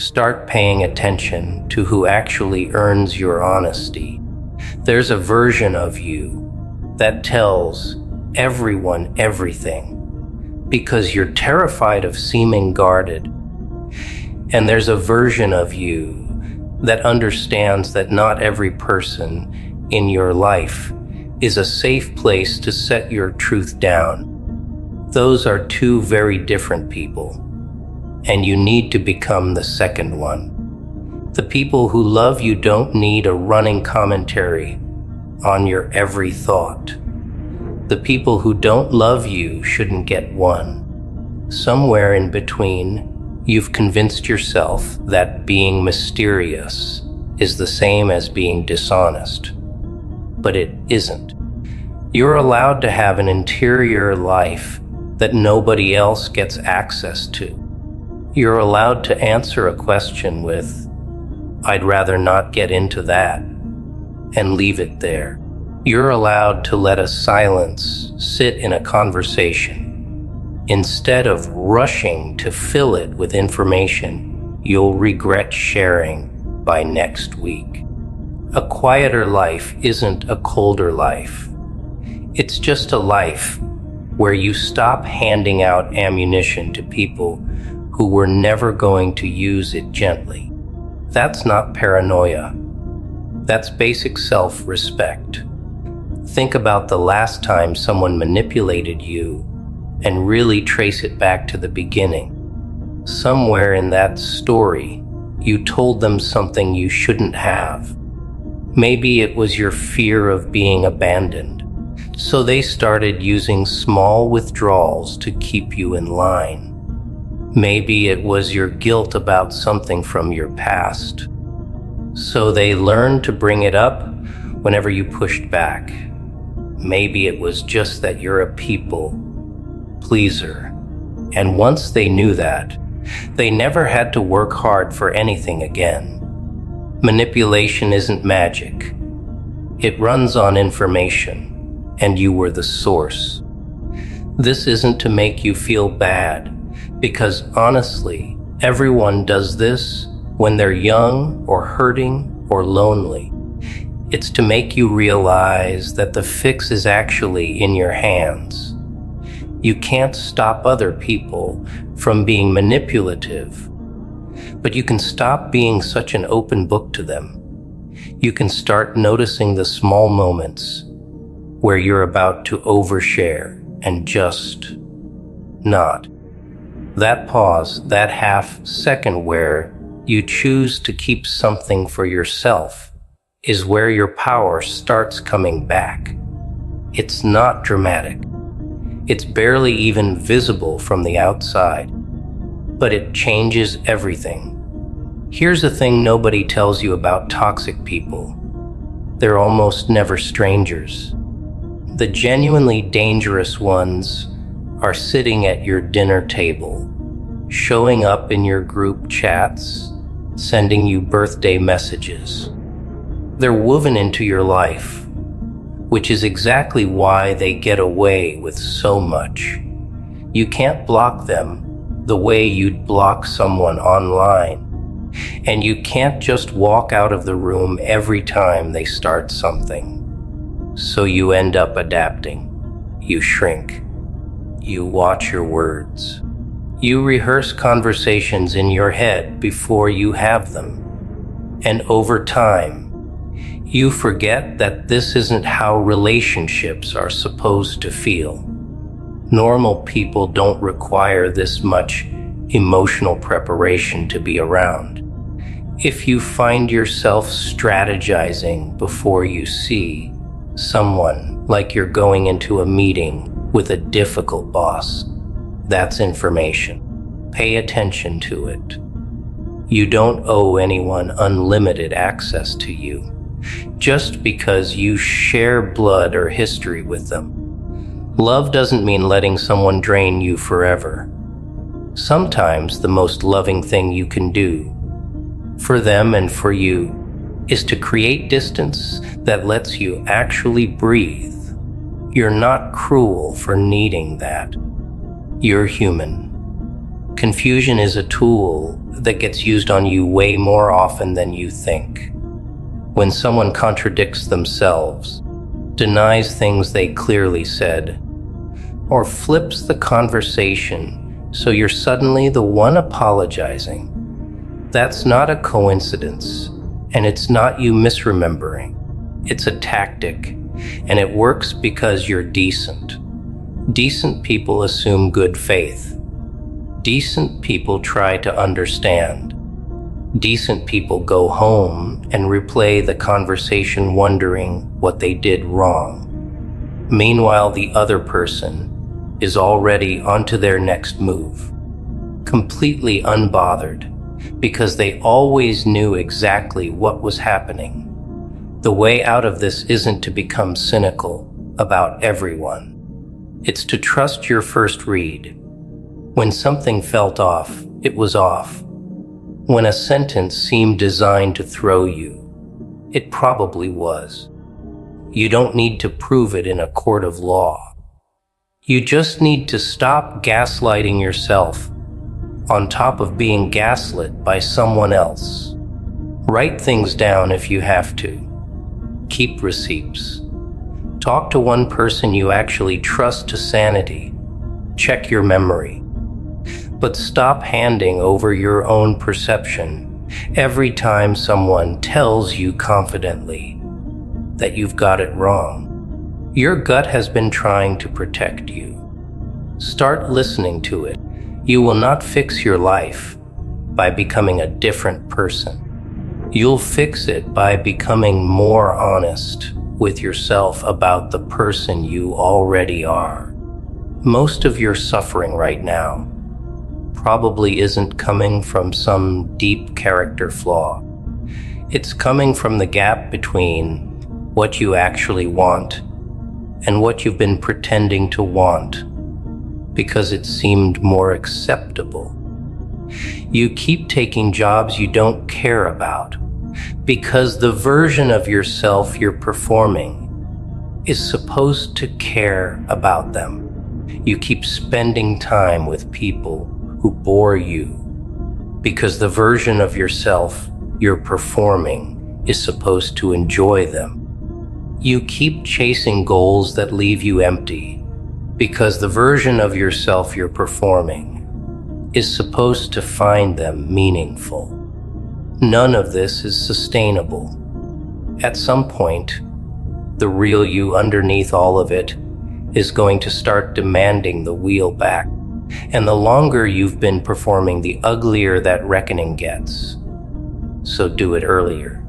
start paying attention to who actually earns your honesty. There's a version of you that tells everyone everything because you're terrified of seeming guarded. And there's a version of you that understands that not every person in your life is a safe place to set your truth down. Those are two very different people, and you need to become the second one. The people who love you don't need a running commentary on your every thought. The people who don't love you shouldn't get one. Somewhere in between, you've convinced yourself that being mysterious is the same as being dishonest. But it isn't. You're allowed to have an interior life that nobody else gets access to. You're allowed to answer a question with, "I'd rather not get into that," and leave it there. You're allowed to let a silence sit in a conversation. Instead of rushing to fill it with information you'll regret sharing by next week. A quieter life isn't a colder life. It's just a life where you stop handing out ammunition to people who were never going to use it gently. That's not paranoia. That's basic self-respect. Think about the last time someone manipulated you and really trace it back to the beginning. Somewhere in that story, you told them something you shouldn't have. Maybe it was your fear of being abandoned, so they started using small withdrawals to keep you in line. Maybe it was your guilt about something from your past, so they learned to bring it up whenever you pushed back. Maybe it was just that you're a people pleaser, and once they knew that, they never had to work hard for anything again. Manipulation isn't magic. It runs on information, and you were the source. This isn't to make you feel bad, because honestly, everyone does this when they're young or hurting or lonely. It's to make you realize that the fix is actually in your hands. You can't stop other people from being manipulative, but you can stop being such an open book to them. You can start noticing the small moments where you're about to overshare and just not. That pause, that half second where you choose to keep something for yourself, is where your power starts coming back. It's not dramatic. It's barely even visible from the outside, but it changes everything. Here's the thing nobody tells you about toxic people. They're almost never strangers. The genuinely dangerous ones are sitting at your dinner table, showing up in your group chats, sending you birthday messages. They're woven into your life, which is exactly why they get away with so much. You can't block them the way you'd block someone online, and you can't just walk out of the room every time they start something. So you end up adapting. You shrink. You watch your words. You rehearse conversations in your head before you have them. And over time, you forget that this isn't how relationships are supposed to feel. Normal people don't require this much emotional preparation to be around. If you find yourself strategizing before you see someone, like you're going into a meeting with a difficult boss, that's information. Pay attention to it. You don't owe anyone unlimited access to you, just because you share blood or history with them. Love doesn't mean letting someone drain you forever. Sometimes the most loving thing you can do, for them and for you, is to create distance that lets you actually breathe. You're not cruel for needing that. You're human. Confusion is a tool that gets used on you way more often than you think. When someone contradicts themselves, denies things they clearly said, or flips the conversation so you're suddenly the one apologizing, that's not a coincidence, and it's not you misremembering. It's a tactic, and it works because you're decent. Decent people assume good faith. Decent people try to understand. Decent people go home and replay the conversation wondering what they did wrong. Meanwhile, the other person is already onto their next move, completely unbothered, because they always knew exactly what was happening. The way out of this isn't to become cynical about everyone. It's to trust your first read. When something felt off, it was off. When a sentence seemed designed to throw you, it probably was. You don't need to prove it in a court of law. You just need to stop gaslighting yourself on top of being gaslit by someone else. Write things down if you have to. Keep receipts. Talk to one person you actually trust to sanity. Check your memory. But stop handing over your own perception every time someone tells you confidently that you've got it wrong. Your gut has been trying to protect you. Start listening to it. You will not fix your life by becoming a different person. You'll fix it by becoming more honest with yourself about the person you already are. Most of your suffering right now probably isn't coming from some deep character flaw. It's coming from the gap between what you actually want and what you've been pretending to want because it seemed more acceptable. You keep taking jobs you don't care about because the version of yourself you're performing is supposed to care about them. You keep spending time with people who bore you because the version of yourself you're performing is supposed to enjoy them. You keep chasing goals that leave you empty because the version of yourself you're performing is supposed to find them meaningful. None of this is sustainable. At some point, the real you underneath all of it is going to start demanding the wheel back. And the longer you've been performing, the uglier that reckoning gets. So do it earlier.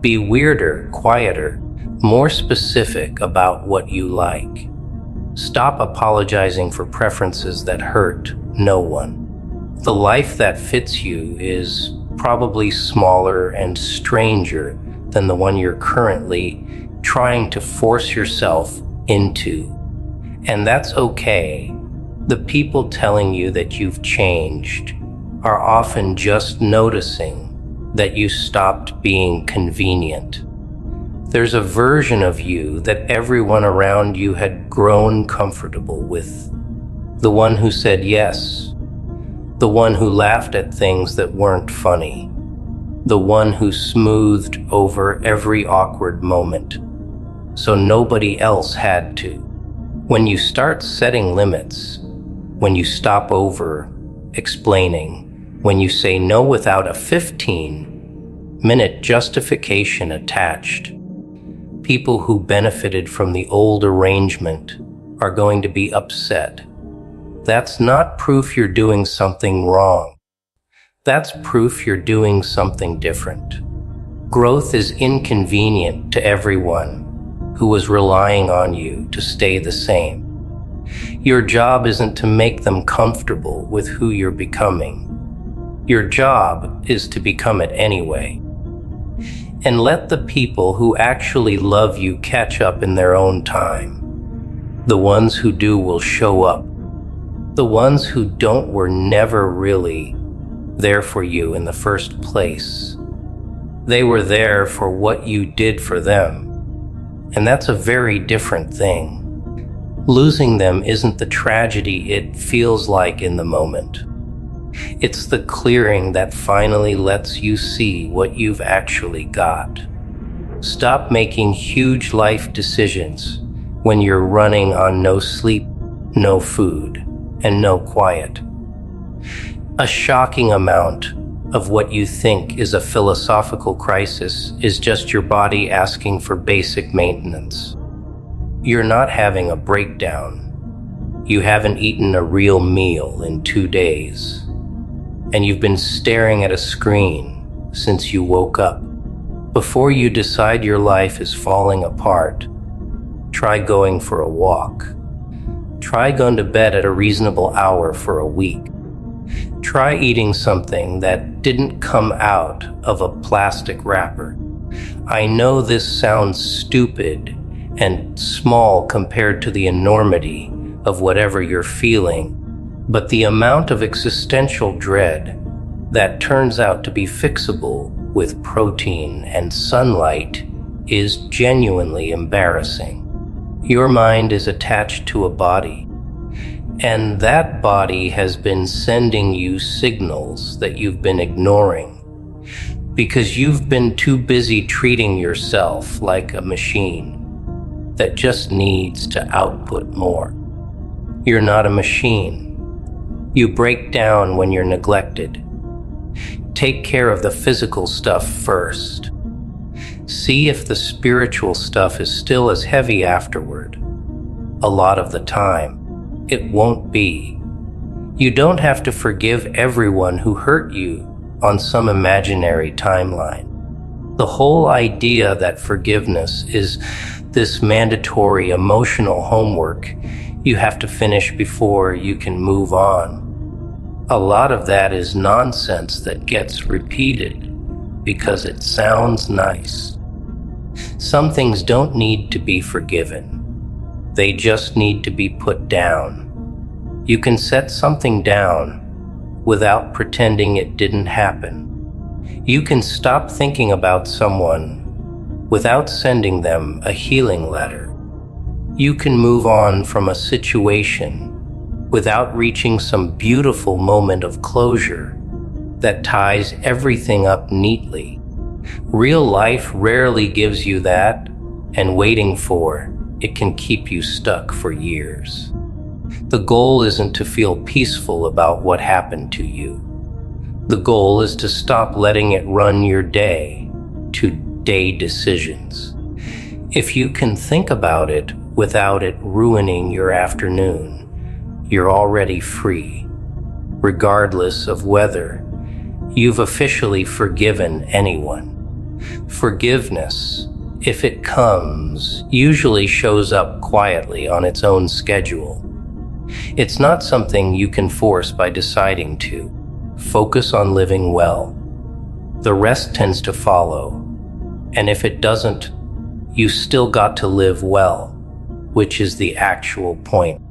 Be weirder, quieter, more specific about what you like. Stop apologizing for preferences that hurt no one. The life that fits you is probably smaller and stranger than the one you're currently trying to force yourself into. And that's okay. The people telling you that you've changed are often just noticing that you stopped being convenient. There's a version of you that everyone around you had grown comfortable with. The one who said yes. The one who laughed at things that weren't funny. The one who smoothed over every awkward moment, so nobody else had to. When you start setting limits, when you stop over explaining, when you say no without a 15-minute justification attached, people who benefited from the old arrangement are going to be upset. That's not proof you're doing something wrong. That's proof you're doing something different. Growth is inconvenient to everyone who was relying on you to stay the same. Your job isn't to make them comfortable with who you're becoming. Your job is to become it anyway. And let the people who actually love you catch up in their own time. The ones who do will show up. The ones who don't were never really there for you in the first place. They were there for what you did for them. And that's a very different thing. Losing them isn't the tragedy it feels like in the moment. It's the clearing that finally lets you see what you've actually got. Stop making huge life decisions when you're running on no sleep, no food, and no quiet. A shocking amount of what you think is a philosophical crisis is just your body asking for basic maintenance. You're not having a breakdown. You haven't eaten a real meal in 2 days. And you've been staring at a screen since you woke up. Before you decide your life is falling apart, try going for a walk. Try going to bed at a reasonable hour for a week. Try eating something that didn't come out of a plastic wrapper. I know this sounds stupid and small compared to the enormity of whatever you're feeling, but the amount of existential dread that turns out to be fixable with protein and sunlight is genuinely embarrassing. Your mind is attached to a body, and that body has been sending you signals that you've been ignoring because you've been too busy treating yourself like a machine that just needs to output more. You're not a machine. You break down when you're neglected. Take care of the physical stuff first. See if the spiritual stuff is still as heavy afterward. A lot of the time, it won't be. You don't have to forgive everyone who hurt you on some imaginary timeline. The whole idea that forgiveness is this mandatory emotional homework you have to finish before you can move on. A lot of that is nonsense that gets repeated because it sounds nice. Some things don't need to be forgiven. They just need to be put down. You can set something down without pretending it didn't happen. You can stop thinking about someone without sending them a healing letter. You can move on from a situation without reaching some beautiful moment of closure that ties everything up neatly. Real life rarely gives you that, and waiting for it can keep you stuck for years. The goal isn't to feel peaceful about what happened to you. The goal is to stop letting it run your day to day decisions. If you can think about it without it ruining your afternoon, you're already free, regardless of whether you've officially forgiven anyone. Forgiveness, if it comes, usually shows up quietly on its own schedule. It's not something you can force by deciding to. Focus on living well. The rest tends to follow, and if it doesn't, you still got to live well, which is the actual point.